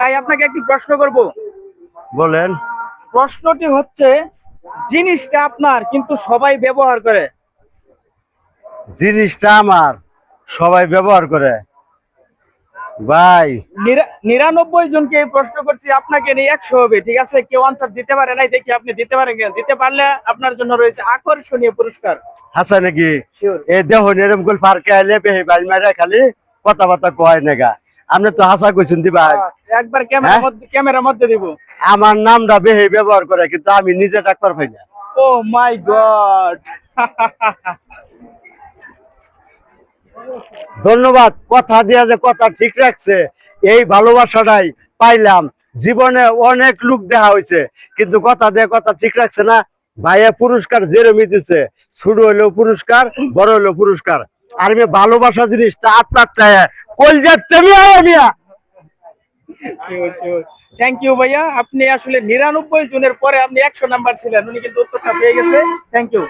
তাই আপনাকে একটি প্রশ্ন করব। বলেন। প্রশ্নটি হচ্ছে, জিনিসটা আপনার কিন্তু সবাই ব্যবহার করে। জিনিসটা আমার, সবাই ব্যবহার করে। ভাই 99 জনকে এই প্রশ্ন করছি, আপনাকে নিয়ে 100 হবে। ঠিক আছে, কেউ আনসার দিতে পারে নাই, দেখি আপনি দিতে পারেন কিনা। দিতে পারলে আপনার জন্য রয়েছে আকর্ষণীয় পুরস্কার। হাসা নাকি? শিওর। এ দেহ এরকম করে পার্কে আইলে বেহি বাড়ি মারা খালি কথাবার্তা কয় নেগা। আপনি তো হাসা কইছেন দিবা। একবার হ্যাঁ, ক্যামেরার মধ্যে দিব। আমার নামটা বেহি ব্যবহার করে, কিন্তু আমি নিজে ডাক্তার পাই না। ও মাই গড। ধন্যবাদ। কথা দিয়া যে কথা ঠিক রাখছে, এই ভালোবাসাটাই পাইলাম। জীবনে অনেক লোক দেখা হয়েছে, কিন্তু কথা দিয়ে কথা ঠিক রাখছে না। ভাইয়া পুরস্কার যেরমি দিচ্ছে, ছোট হইলেও পুরস্কার, বড় হইলেও পুরস্কার। আর আমি ভালোবাসা জিনিসটা আপনার কলজার তেমিয়া মিয়া। থ্যাংক ইউ ভাইয়া, আপনি আসলে 99 জনের পরে আপনি 100 নাম্বার ছিলেন, উনি কিন্তু উত্তরটা পেয়ে গেছে। Thank you.